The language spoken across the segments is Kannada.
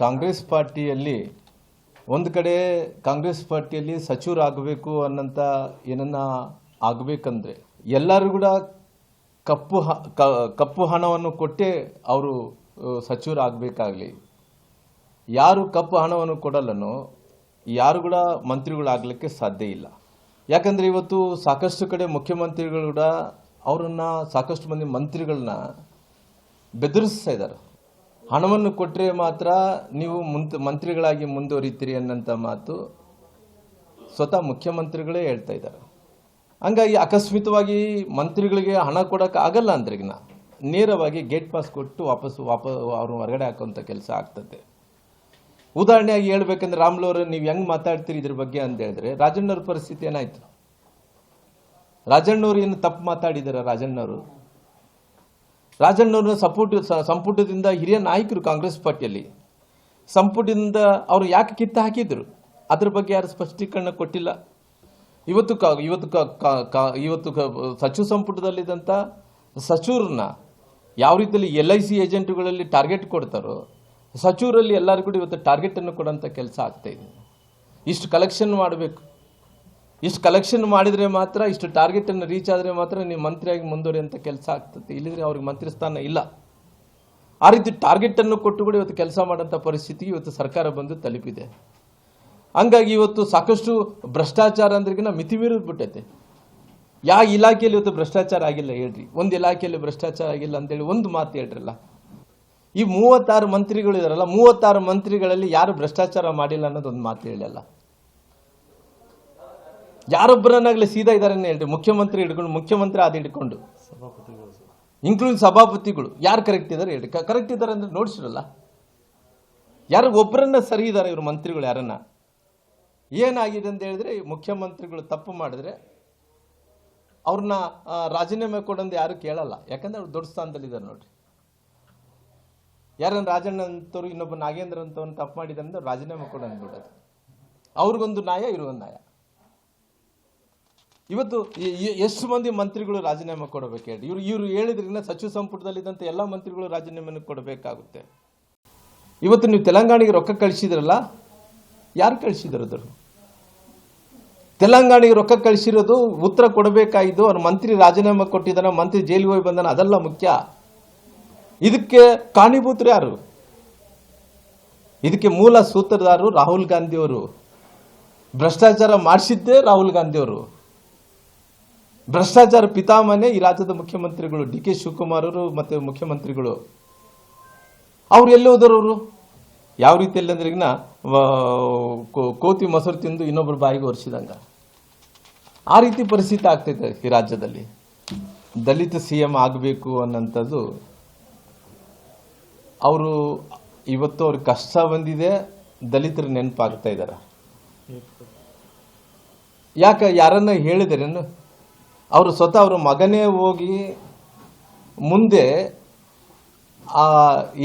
ಕಾಂಗ್ರೆಸ್ ಪಾರ್ಟಿಯಲ್ಲಿ ಒಂದು ಕಡೆ ಕಾಂಗ್ರೆಸ್ ಪಾರ್ಟಿಯಲ್ಲಿ ಸಚಿವರಾಗಬೇಕು ಅನ್ನಂತ ಏನನ್ನ ಆಗಬೇಕಂದ್ರೆ ಎಲ್ಲರೂ ಕೂಡ ಕಪ್ಪು ಹಣವನ್ನು ಕೊಟ್ಟೆ ಅವರು ಸಚಿವರಾಗಬೇಕಾಗಲಿ. ಯಾರು ಕಪ್ಪು ಹಣವನ್ನು ಕೊಡಲ್ಲನೋ ಯಾರು ಕೂಡ ಮಂತ್ರಿಗಳಾಗಲಿಕ್ಕೆ ಸಾಧ್ಯ ಇಲ್ಲ. ಯಾಕಂದರೆ ಇವತ್ತು ಸಾಕಷ್ಟು ಕಡೆ ಮುಖ್ಯಮಂತ್ರಿಗಳು ಕೂಡ ಅವರನ್ನ ಸಾಕಷ್ಟು ಮಂದಿ ಮಂತ್ರಿಗಳನ್ನ ಬೆದರಿಸ್ತಾ ಇದ್ದಾರೆ. ಹಣವನ್ನು ಕೊಟ್ಟರೆ ಮಾತ್ರ ನೀವು ಮಂತ್ರಿಗಳಾಗಿ ಮುಂದುವರಿತೀರಿ ಅನ್ನಂಥ ಮಾತು ಸ್ವತಃ ಮುಖ್ಯಮಂತ್ರಿಗಳೇ ಹೇಳ್ತಾ ಇದ್ದಾರೆ. ಹಂಗಾಗಿ ಅಕಸ್ಮಿತವಾಗಿ ಮಂತ್ರಿಗಳಿಗೆ ಹಣ ಕೊಡೋಕೆ ಆಗಲ್ಲ ಅಂದ್ರೆ ನೇರವಾಗಿ ಗೇಟ್ ಪಾಸ್ ಕೊಟ್ಟು ವಾಪಸ್ ಅವ್ರನ್ನ ಹೊರಗಡೆ ಹಾಕುವಂಥ ಕೆಲಸ ಆಗ್ತದೆ. ಉದಾಹರಣೆಯಾಗಿ ಹೇಳ್ಬೇಕಂದ್ರೆ ರಾಮ್ಲೋರು ನೀವು ಹೆಂಗೆ ಮಾತಾಡ್ತೀರಿ ಇದ್ರ ಬಗ್ಗೆ ಅಂತ ಹೇಳಿದ್ರೆ ರಾಜಣ್ಣವ್ರ ಪರಿಸ್ಥಿತಿ ಏನಾಯ್ತು? ರಾಜಣ್ಣವ್ರು ಏನು ತಪ್ಪು ಮಾತಾಡಿದಾರ? ರಾಜಣ್ಣವ್ರನ್ನ ಸಂಪುಟದಿಂದ ಹಿರಿಯ ನಾಯಕರು ಕಾಂಗ್ರೆಸ್ ಪಾರ್ಟಿಯಲ್ಲಿ ಸಂಪುಟದಿಂದ ಅವರು ಯಾಕೆ ಕಿತ್ತ ಹಾಕಿದ್ರು ಅದ್ರ ಬಗ್ಗೆ ಯಾರು ಸ್ಪಷ್ಟೀಕರಣ ಕೊಟ್ಟಿಲ್ಲ. ಇವತ್ತು ಸಚಿವ ಸಂಪುಟದಲ್ಲಿದ್ದಂಥ ಸಚಿವರನ್ನ ಯಾವ ರೀತಿಯಲ್ಲಿ LIC ಏಜೆಂಟ್ಗಳಲ್ಲಿ ಟಾರ್ಗೆಟ್ ಕೊಡ್ತಾರೋ ಸಚಿವರಲ್ಲಿ ಎಲ್ಲರೂ ಕೂಡ ಇವತ್ತು ಟಾರ್ಗೆಟನ್ನು ಕೊಡೋಂಥ ಕೆಲಸ ಆಗ್ತಾ ಇದೆ. ಇಷ್ಟು ಕಲೆಕ್ಷನ್ ಮಾಡಬೇಕು, ಇಷ್ಟು ಕಲೆಕ್ಷನ್ ಮಾಡಿದರೆ ಮಾತ್ರ, ಇಷ್ಟು ಟಾರ್ಗೆಟನ್ನು ರೀಚ್ ಆದರೆ ಮಾತ್ರ ನೀವು ಮಂತ್ರಿಯಾಗಿ ಮುಂದುವರಿಯುವಂಥ ಕೆಲಸ ಆಗ್ತದೆ. ಇಲ್ಲಿದ್ರೆ ಅವ್ರಿಗೆ ಮಂತ್ರಿ ಸ್ಥಾನ ಇಲ್ಲ. ಆ ರೀತಿ ಟಾರ್ಗೆಟನ್ನು ಕೊಟ್ಟು ಕೂಡ ಇವತ್ತು ಕೆಲಸ ಮಾಡೋಂಥ ಪರಿಸ್ಥಿತಿಗೆ ಇವತ್ತು ಸರ್ಕಾರ ಬಂದು ತಲುಪಿದೆ. ಹಂಗಾಗಿ ಇವತ್ತು ಸಾಕಷ್ಟು ಭ್ರಷ್ಟಾಚಾರ ಅಂದ್ರಿಗಿನ ಮಿತಿ ಮೀರಿದ್ಬಿಟ್ಟೈತೆ. ಯಾವ ಇಲಾಖೆಯಲ್ಲಿ ಇವತ್ತು ಭ್ರಷ್ಟಾಚಾರ ಆಗಿಲ್ಲ ಹೇಳ್ರಿ? ಒಂದು ಇಲಾಖೆಯಲ್ಲಿ ಭ್ರಷ್ಟಾಚಾರ ಆಗಿಲ್ಲ ಅಂತೇಳಿ ಒಂದು ಮಾತು ಹೇಳ್ರಲ್ಲ. ಈ 36 ಮಂತ್ರಿಗಳು ಇದಾರಲ್ಲ, 36 ಮಂತ್ರಿಗಳಲ್ಲಿ ಯಾರು ಭ್ರಷ್ಟಾಚಾರ ಮಾಡಿಲ್ಲ ಅನ್ನೋದೊಂದು ಮಾತು ಹೇಳಲ್ಲ. ಯಾರೊಬ್ಬರನ್ನಾಗಲಿ ಸೀದಾ ಇದಾರೆ ಹೇಳ್ರಿ? ಮುಖ್ಯಮಂತ್ರಿ ಆದ ಹಿಡ್ಕೊಂಡು ಇನ್ಕ್ಲೂಡಿಂಗ್ ಸಭಾಪತಿಗಳು ಯಾರು ಕರೆಕ್ಟ್ ಇದಾರೆ ಹೇಳ್ರಿ? ಕರೆಕ್ಟ್ ಇದ್ದಾರೆ ಅಂದ್ರೆ ನೋಡಿಸಿರಲ್ಲ. ಯಾರು ಒಬ್ಬರನ್ನ ಸರಿ ಇದ್ದಾರೆ ಇವರು ಮಂತ್ರಿಗಳು? ಯಾರನ್ನ ಏನಾಗಿದೆ ಅಂತ ಹೇಳಿದ್ರೆ ಮುಖ್ಯಮಂತ್ರಿಗಳು ತಪ್ಪು ಮಾಡಿದ್ರೆ ಅವ್ರನ್ನ ರಾಜೀನಾಮೆ ಕೊಡಂದು ಯಾರು ಕೇಳಲ್ಲ. ಯಾಕಂದ್ರೆ ಅವ್ರು ದೊಡ್ಡ ಸ್ಥಾನದಲ್ಲಿದ್ದಾರೆ ನೋಡ್ರಿ. ಯಾರನ್ನ ರಾಜಣ್ಣ ಅಂತವ್ರು ಇನ್ನೊಬ್ಬ ನಾಗೇಂದ್ರ ಅಂತವ್ರು ತಪ್ಪು ಮಾಡಿದ್ರೆ ರಾಜೀನಾಮೆ ಕೊಡಂದು ಬಿಡೋದು. ಅವ್ರಿಗೊಂದು ನ್ಯಾಯ, ಇರುವೊಂದು ನ್ಯಾಯ. ಇವತ್ತು ಎಷ್ಟು ಮಂದಿ ಮಂತ್ರಿಗಳು ರಾಜೀನಾಮೆ ಕೊಡಬೇಕು ಹೇಳಿ? ಇವರು ಹೇಳಿದ್ರಿಂದ ಸಚಿವ ಸಂಪುಟದಲ್ಲಿದ್ದಂಥ ಎಲ್ಲ ಮಂತ್ರಿಗಳು ರಾಜೀನಾಮೆಯನ್ನು ಕೊಡಬೇಕಾಗುತ್ತೆ. ಇವತ್ತು ನೀವು ತೆಲಂಗಾಣಿಗೆ ರೊಕ್ಕ ಕಳಿಸಿದ್ರಲ್ಲ, ಯಾರು ಕಳಿಸಿದ್ರು? ತೆಲಂಗಾಣಿಗೆ ರೊಕ್ಕ ಕಳಿಸಿರೋದು ಉತ್ತರ ಕೊಡಬೇಕಾಗಿದ್ದು ಅವ್ರ ಮಂತ್ರಿ ರಾಜೀನಾಮೆ ಕೊಟ್ಟಿದ್ದಾನ, ಮಂತ್ರಿ ಜೈಲಿಗೆ ಹೋಗಿ ಬಂದಾನ, ಅದೆಲ್ಲ ಮುಖ್ಯ. ಇದಕ್ಕೆ ಕಾರಣೀಭೂತರು ಯಾರು? ಇದಕ್ಕೆ ಮೂಲ ಸೂತ್ರಧಾರರು ರಾಹುಲ್ ಗಾಂಧಿಯವರು. ಭ್ರಷ್ಟಾಚಾರ ಮಾಡಿಸಿದ್ದೇ ರಾಹುಲ್ ಗಾಂಧಿಯವರು. ಭ್ರಷ್ಟಾಚಾರ ಪಿತಾಮಹನೇ ಈ ರಾಜ್ಯದ ಮುಖ್ಯಮಂತ್ರಿಗಳು DK ಶಿವಕುಮಾರ್ ಅವರು ಮತ್ತೆ ಮುಖ್ಯಮಂತ್ರಿಗಳು. ಅವ್ರು ಎಲ್ಲಿ ಹೋದರವರು? ಯಾವ ರೀತಿಯಲ್ಲಿ ಅಂದ್ರೆ ಕೋತಿ ಮೊಸರು ತಿಂದು ಇನ್ನೊಬ್ಬರು ಬಾಯಿಗೆ ಒರೆಸಿದಂಗ ಆ ರೀತಿ ಪರಿಸ್ಥಿತಿ ಆಗ್ತೈತೆ ಈ ರಾಜ್ಯದಲ್ಲಿ. ದಲಿತ CM ಆಗಬೇಕು ಅನ್ನೋಂಥದ್ದು ಅವರು ಇವತ್ತು ಅವ್ರಿಗೆ ಕಷ್ಟ ಬಂದಿದೆ. ದಲಿತರು ನೆನಪಾಗ್ತಾ ಇದ್ದಾರೆ. ಯಾಕೆ ಯಾರನ್ನ ಹೇಳಿದರೇನು? ಅವರು ಸ್ವತಃ ಅವ್ರ ಮಗನೇ ಹೋಗಿ ಮುಂದೆ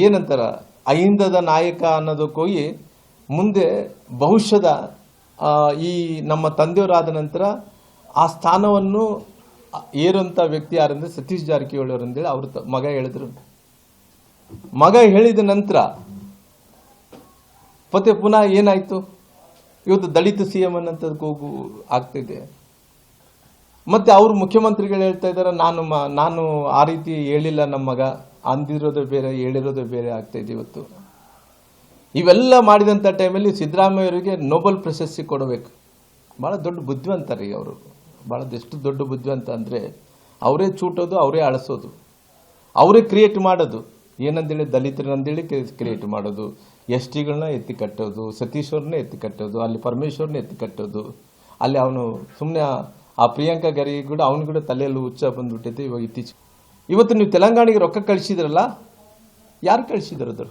ಏನಂತಾರ ಅಹಿಂದದ ನಾಯಕ ಅನ್ನೋದಕ್ಕೆ ಹೋಗಿ ಮುಂದೆ ಭವಿಷ್ಯದ ಈ ನಮ್ಮ ತಂದೆಯವರಾದ ನಂತರ ಆ ಸ್ಥಾನವನ್ನು ಏರುವಂಥ ವ್ಯಕ್ತಿ ಯಾರಂದ್ರೆ ಸತೀಶ್ ಜಾರಕಿಹೊಳಿ ಅವರಂದೇಳಿ ಅವ್ರ ಮಗ ಹೇಳಿದ್ರು. ಮಗ ಹೇಳಿದ ನಂತರ ಮತ್ತೆ ಪುನಃ ಏನಾಯ್ತು? ಇವತ್ತು ದಲಿತ CM ಅನ್ನೋಂಥದ್ದು ಕೂಗು ಆಗ್ತಿದೆ. ಮತ್ತೆ ಅವರು ಮುಖ್ಯಮಂತ್ರಿಗಳು ಹೇಳ್ತಾ ಇದ್ದಾರೆ, ನಾನು ಆ ರೀತಿ ಹೇಳಿಲ್ಲ, ನಮ್ಮ ಮಗ ಅಂದಿರೋದು ಬೇರೆ ಹೇಳಿರೋದು ಬೇರೆ ಆಗ್ತಾ ಇದೆ. ಇವತ್ತು ಇವೆಲ್ಲ ಮಾಡಿದಂಥ ಟೈಮಲ್ಲಿ ಸಿದ್ದರಾಮಯ್ಯ ಅವರಿಗೆ ನೊಬೆಲ್ ಪ್ರಶಸ್ತಿ ಕೊಡಬೇಕು. ಭಾಳ ದೊಡ್ಡ ಬುದ್ಧಿವಂತರಿ ಅವರು. ಎಷ್ಟು ದೊಡ್ಡ ಬುದ್ಧಿವಂತ ಅಂದರೆ ಅವರೇ ಚೂಟೋದು, ಅವರೇ ಅಳಿಸೋದು, ಅವರೇ ಕ್ರಿಯೇಟ್ ಮಾಡೋದು. ಏನಂದೇಳಿ ದಲಿತರನ್ನಂದೇಳಿ ಕ್ರಿಯೇಟ್ ಮಾಡೋದು, STಗಳನ್ನ ಎತ್ತಿ ಕಟ್ಟೋದು, ಸತೀಶ್ ಅವ್ರನ್ನ ಎತ್ತಿ ಕಟ್ಟೋದು, ಅಲ್ಲಿ ಪರಮೇಶ್ವರ್ನ ಎತ್ತಿ ಕಟ್ಟೋದು. ಅಲ್ಲಿ ಅವನು ಸುಮ್ಮನೆ ಆ ಪ್ರಿಯಾಂಕಾ ಖರ್ಗೆ ಕೂಡ ಅವನು ಕೂಡ ತಲೆಯಲ್ಲಿ ಹುಚ್ಚ ಬಂದ್ಬಿಟ್ಟೈತೆ ಇವಾಗ ಇತ್ತೀಚೆಗೆ. ಇವತ್ತು ನೀವು ತೆಲಂಗಾಣಿಗೆ ರೊಕ್ಕ ಕಳಿಸಿದ್ರಲ್ಲ, ಯಾರು ಕಳಿಸಿದ್ರು?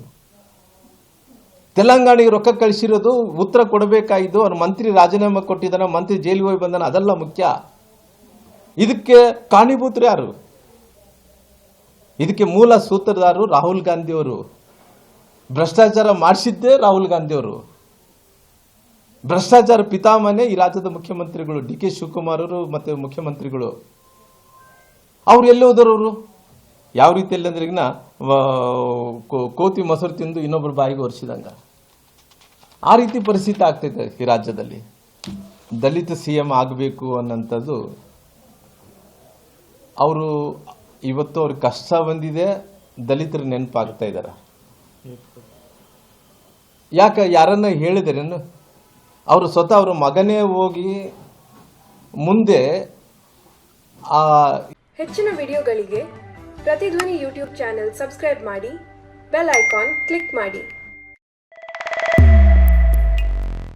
ತೆಲಂಗಾಣಿಗೆ ರೊಕ್ಕ ಕಳಿಸಿರೋದು ಉತ್ತರ ಕೊಡಬೇಕಾಗಿದ್ದು ಅವ್ರ ಮಂತ್ರಿ ರಾಜೀನಾಮೆ ಕೊಟ್ಟಿದ್ದಾನ, ಮಂತ್ರಿ ಜೈಲಿಗೆ ಹೋಗಿ ಬಂದಾನ, ಅದೆಲ್ಲ ಮುಖ್ಯ. ಇದಕ್ಕೆ ಕಾರಣೀಭೂತರು ಯಾರು? ಇದಕ್ಕೆ ಮೂಲ ಸೂತ್ರಧಾರರು ರಾಹುಲ್ ಗಾಂಧಿಯವರು. ಭ್ರಷ್ಟಾಚಾರ ಮಾಡಿಸಿದ್ದೇ ರಾಹುಲ್ ಗಾಂಧಿಯವರು. ಭ್ರಷ್ಟಾಚಾರ ಪಿತಾಮಹನೇ ಈ ರಾಜ್ಯದ ಮುಖ್ಯಮಂತ್ರಿಗಳು DK ಶಿವಕುಮಾರ್ ಅವರು ಮತ್ತೆ ಮುಖ್ಯಮಂತ್ರಿಗಳು. ಅವ್ರು ಎಲ್ಲಿ ಹೋದರವರು? ಯಾವ ರೀತಿಯಲ್ಲಿ ಅಂದ್ರೆ ಕೋತಿ ಮೊಸರು ತಿಂದು ಇನ್ನೊಬ್ಬರು ಬಾಯಿಗೆ ಒರೆಸಿದಂಗ. ಆ ರೀತಿ ಪರಿಸ್ಥಿತಿ ಆಗ್ತೈತೆ ಈ ರಾಜ್ಯದಲ್ಲಿ. ದಲಿತ CM ಆಗಬೇಕು ಅನ್ನೋಂಥದ್ದು ಅವರು ಇವತ್ತು ಅವ್ರಿಗೆ ಕಷ್ಟ ಬಂದಿದೆ, ದಲಿತರು ನೆನಪಾಗ್ತಾ ಇದ್ದಾರೆ. ಯಾಕೆ ಯಾರನ್ನ ಹೇಳಿದರೇನು? ಅವರು ಸ್ವತಃ ಅವ್ರ ಮಗನೇ ಹೋಗಿ ಮುಂದೆ ಹೆಚ್ಚಿನ ವಿಡಿಯೋಗಳಿಗೆ ಪ್ರತಿಧ್ವನಿ ಯೂಟ್ಯೂಬ್ ಚಾನೆಲ್ ಸಬ್ಸ್ಕ್ರೈಬ್ ಮಾಡಿ, ಬೆಲ್ ಐಕಾನ್ ಕ್ಲಿಕ್ ಮಾಡಿ.